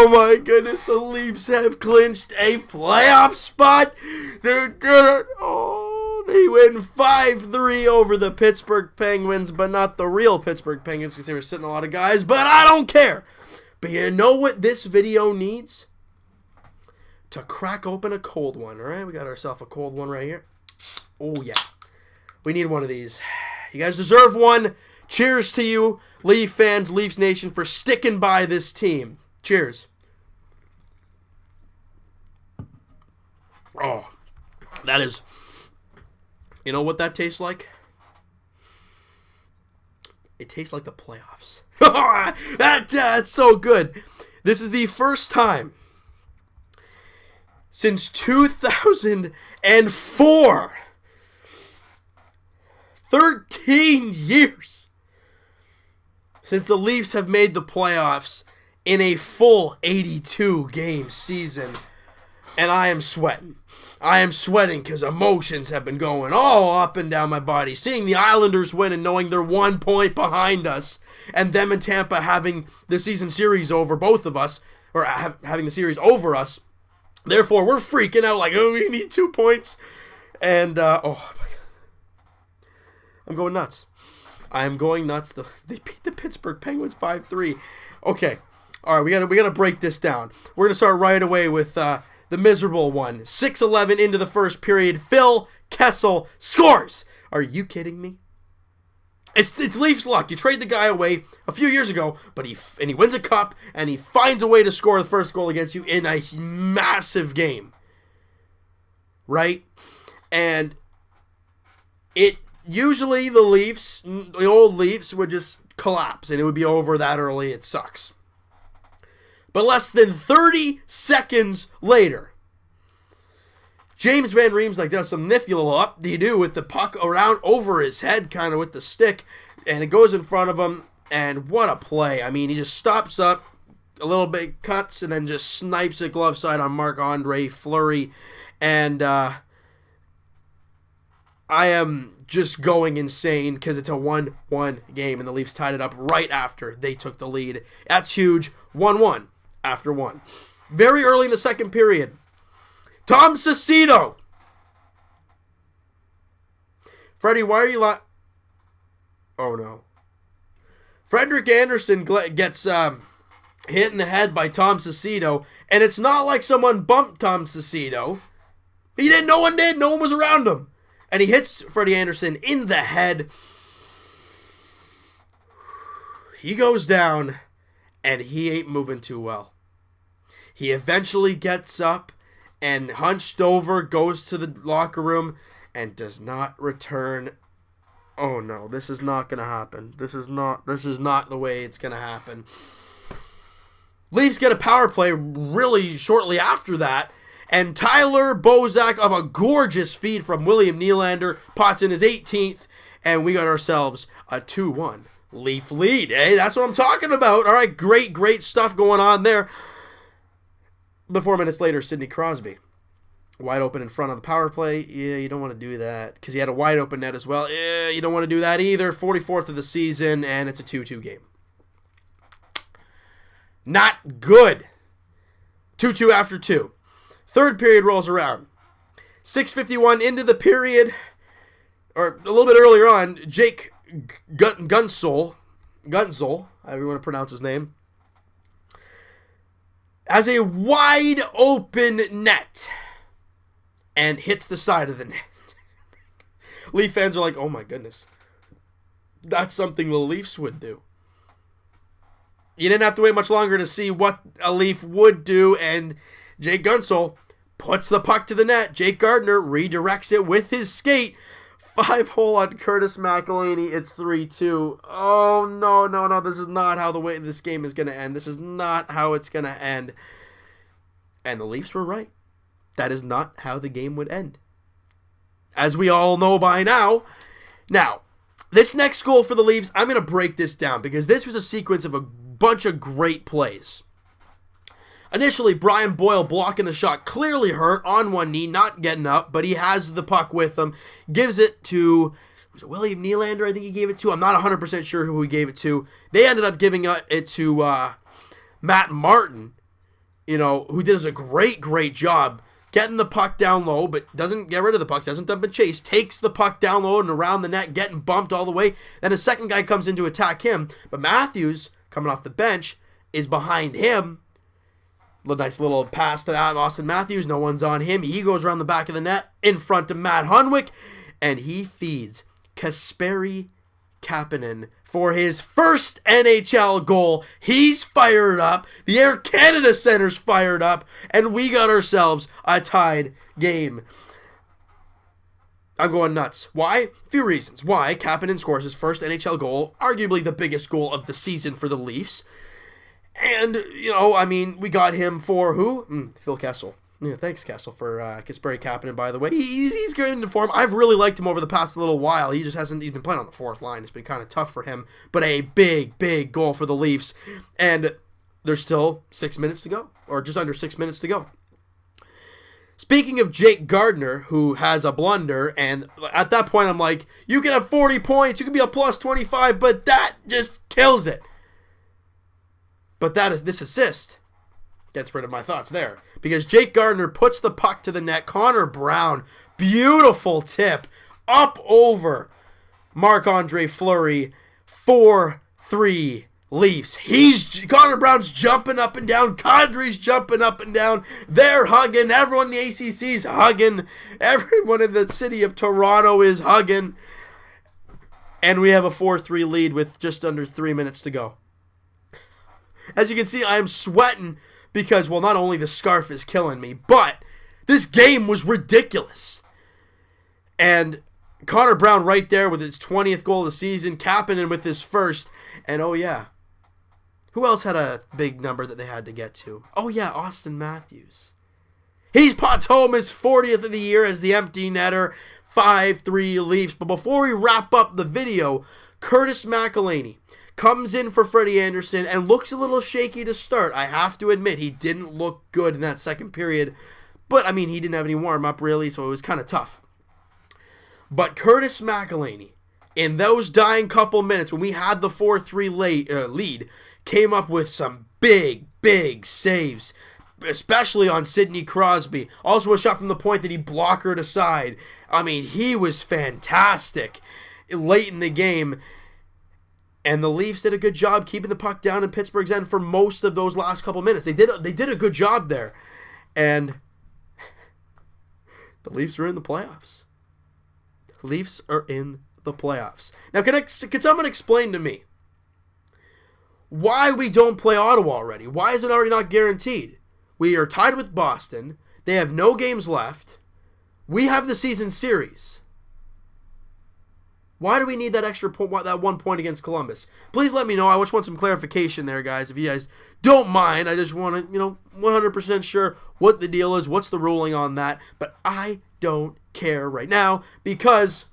Oh my goodness, the Leafs have clinched a playoff spot. They're gonna, they win 5-3 over the Pittsburgh Penguins, but not the real Pittsburgh Penguins because they were sitting a lot of guys, but I don't care. But you know what this video needs? To crack open a cold one, all right? We got ourselves a cold one right here. Oh, yeah. We need one of these. You guys deserve one. Cheers to you, Leaf fans, Leafs Nation, for sticking by this team. Cheers. Oh, that is... You know what that tastes like? It tastes like the playoffs. That's so good. This is the first time since 2004. 13 years since the Leafs have made the playoffs in a full 82-game season. And I am sweating. I am sweating because emotions have been going all up and down my body. Seeing the Islanders win and knowing they're 1 point behind us, and them and Tampa having the season series over both of us, or having the series over us. Therefore, we're freaking out like, oh, we need 2 points. And, oh, my God. I'm going nuts. I am going nuts. They beat the Pittsburgh Penguins 5-3. Okay. All right, we gotta break this down. We're going to start right away with the miserable one. 6:11 into the first period. Phil Kessel scores. Are you kidding me? It's Leafs luck. You trade the guy away a few years ago, but he wins a cup, and he finds a way to score the first goal against you in a massive game. Right? And it usually the Leafs, the old Leafs, would just collapse, and it would be over that early. It sucks. But less than 30 seconds later, James Van Riemsdyk does some nifty little up-de-doo with the puck around over his head, kind of with the stick, and it goes in front of him, and what a play. I mean, he just stops up, a little bit cuts, and then just snipes it glove side on Marc-Andre Fleury, and I am just going insane because it's a 1-1 game, and the Leafs tied it up right after they took the lead. That's huge. 1-1 after 1. Very early in the second period, Tom Cicito. Freddie, why are you Oh, no. Frederik Andersen gets hit in the head by Tom Cicito, and it's not like someone bumped Tom Cicito. He didn't. No one did. No one was around him. And he hits Freddie Andersen in the head. He goes down, and he ain't moving too well. He eventually gets up and hunched over, goes to the locker room, and does not return. Oh no, this is not going to happen. This is not the way it's going to happen. Leafs get a power play really shortly after that, and Tyler Bozak of a gorgeous feed from William Nylander pots in his 18th, and we got ourselves a 2-1 Leaf lead. Hey, that's what I'm talking about. All right, great stuff going on there. But 4 minutes later, Sidney Crosby, wide open in front of the power play. Yeah, you don't want to do that because he had a wide open net as well. Yeah, you don't want to do that either. 44th of the season, and it's a 2-2 game. Not good. 2-2 after 2. Third period rolls around. 6:51 into the period, or a little bit earlier on, Jake Gunsel, however you want to pronounce his name, has a wide open net and hits the side of the net. Leaf fans are like, oh my goodness. That's something the Leafs would do. You didn't have to wait much longer to see what a Leaf would do, and Jake Gunsel puts the puck to the net. Jake Gardiner redirects it with his skate. 5-hole on Curtis McElhinney. It's 3-2. Oh, no. This is not how the way this game is going to end. This is not how it's going to end. And the Leafs were right. That is not how the game would end. As we all know by now. Now, this next goal for the Leafs, I'm going to break this down because this was a sequence of a bunch of great plays. Initially, Brian Boyle blocking the shot, clearly hurt, on one knee, not getting up, but he has the puck with him, gives it to, was it William Nylander, I think he gave it to? I'm not 100% sure who he gave it to. They ended up giving it to Matt Martin, who does a great job getting the puck down low, but doesn't get rid of the puck, doesn't dump and chase, takes the puck down low and around the net, getting bumped all the way. Then a second guy comes in to attack him, but Matthews, coming off the bench, is behind him. Nice little pass to that Austin Matthews. No one's on him. He goes around the back of the net in front of Matt Hunwick, and he feeds Kasperi Kapanen for his first NHL goal. He's fired up. The Air Canada Center's fired up, and we got ourselves a tied game. I'm going nuts. Why? A few reasons. Why? Kapanen scores his first NHL goal, arguably the biggest goal of the season for the Leafs. And, we got him for who? Phil Kessel. Yeah, thanks, Kessel, for Kasperi Kapanen, by the way. He's getting into form. I've really liked him over the past little while. He's been playing on the fourth line. It's been kind of tough for him. But a big goal for the Leafs. And there's still 6 minutes to go, or just under 6 minutes to go. Speaking of Jake Gardiner, who has a blunder, and at that point I'm like, you can have 40 points, you can be a plus 25, but that just kills it. But this assist gets rid of my thoughts there. Because Jake Gardiner puts the puck to the net. Connor Brown, beautiful tip, up over Marc-Andre Fleury, 4-3 Leafs. Connor Brown's jumping up and down. Kadri's jumping up and down. They're hugging. Everyone in the ACC's hugging. Everyone in the city of Toronto is hugging. And we have a 4-3 lead with just under 3 minutes to go. As you can see, I am sweating because, well, not only the scarf is killing me, but this game was ridiculous. And Connor Brown right there with his 20th goal of the season, Kapanen with his first. And, oh, yeah. Who else had a big number that they had to get to? Oh, yeah, Austin Matthews. He pots home his 40th of the year as the empty netter, 5-3 Leafs. But before we wrap up the video, Curtis McElhinney comes in for Freddie Anderson and looks a little shaky to start. I have to admit, he didn't look good in that second period. But, he didn't have any warm-up, really, so it was kind of tough. But Curtis McElhinney, in those dying couple minutes, when we had the 4-3 lead, came up with some big saves, especially on Sidney Crosby. Also a shot from the point that he blockered aside. He was fantastic late in the game. And the Leafs did a good job keeping the puck down in Pittsburgh's end for most of those last couple minutes. They did a good job there. And the Leafs are in the playoffs. The Leafs are in the playoffs. Now, can someone explain to me why we don't play Ottawa already? Why is it already not guaranteed? We are tied with Boston. They have no games left. We have the season series. Why do we need that extra point, that 1 point against Columbus? Please let me know. I just want some clarification there, guys. If you guys don't mind, I just want to, 100% sure what the deal is, what's the ruling on that. But I don't care right now because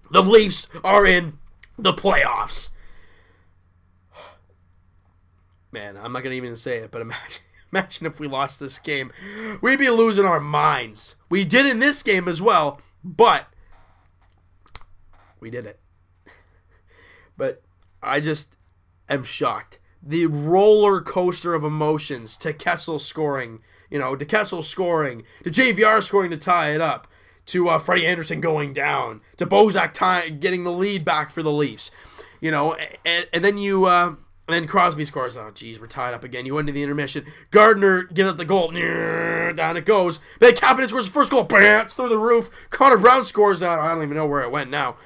the Leafs are in the playoffs. Man, I'm not going to even say it, but imagine if we lost this game. We'd be losing our minds. We did in this game as well, but we did it. But I just am shocked. The roller coaster of emotions to Kessel scoring, to JVR scoring to tie it up, to Freddie Anderson going down, to Bozak getting the lead back for the Leafs, and then and then Crosby scores. Oh, geez, we're tied up again. You went into the intermission. Gardiner gives up the goal. Down it goes. Then Kapanen scores the first goal. Bam! It's through the roof. Connor Brown scores out. I don't even know where it went now.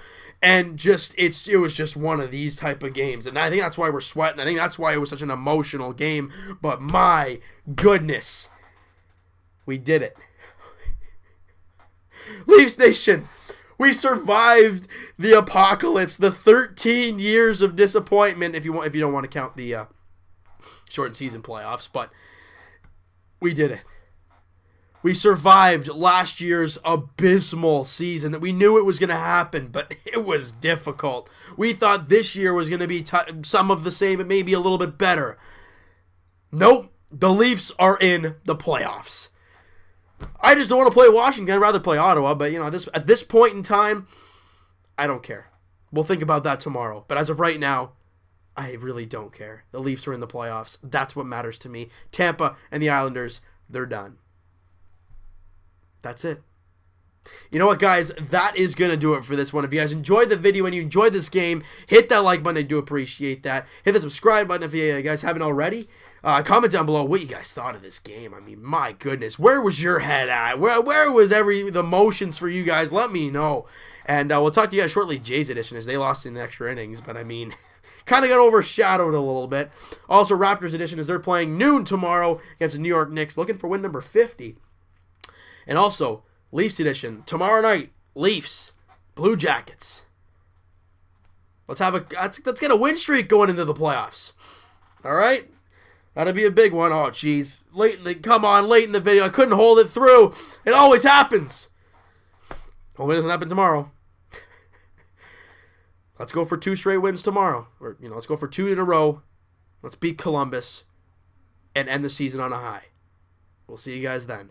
And it was just one of these type of games. And I think that's why we're sweating. I think that's why it was such an emotional game. But my goodness, we did it. Leafs Nation. We survived the apocalypse, the 13 years of disappointment, if you don't want to count the shortened season playoffs, but we did it. We survived last year's abysmal season that we knew it was going to happen, but it was difficult. We thought this year was going to be some of the same, but maybe a little bit better. Nope, the Leafs are in the playoffs. I just don't want to play Washington. I'd rather play Ottawa, but at this point in time, I don't care. We'll think about that tomorrow. But as of right now, I really don't care. The Leafs are in the playoffs. That's what matters to me. Tampa and the Islanders, they're done. That's it. You know what, guys? That is going to do it for this one. If you guys enjoyed the video and you enjoyed this game, hit that like button. I do appreciate that. Hit the subscribe button if you guys haven't already. Comment down below what you guys thought of this game. I mean, my goodness. Where was your head at? Where was the motions for you guys? Let me know. And we'll talk to you guys shortly. Jays edition, as they lost in extra innings. But, I mean, kind of got overshadowed a little bit. Also, Raptors edition, as they're playing noon tomorrow against the New York Knicks. Looking for win number 50. And also, Leafs edition, tomorrow night, Leafs, Blue Jackets. Let's get a win streak going into the playoffs. All right? That'll be a big one. Oh, jeez. Late in the video. I couldn't hold it through. It always happens. Hope it doesn't happen tomorrow. Let's go for 2 straight wins tomorrow. Or, let's go for 2 in a row. Let's beat Columbus and end the season on a high. We'll see you guys then.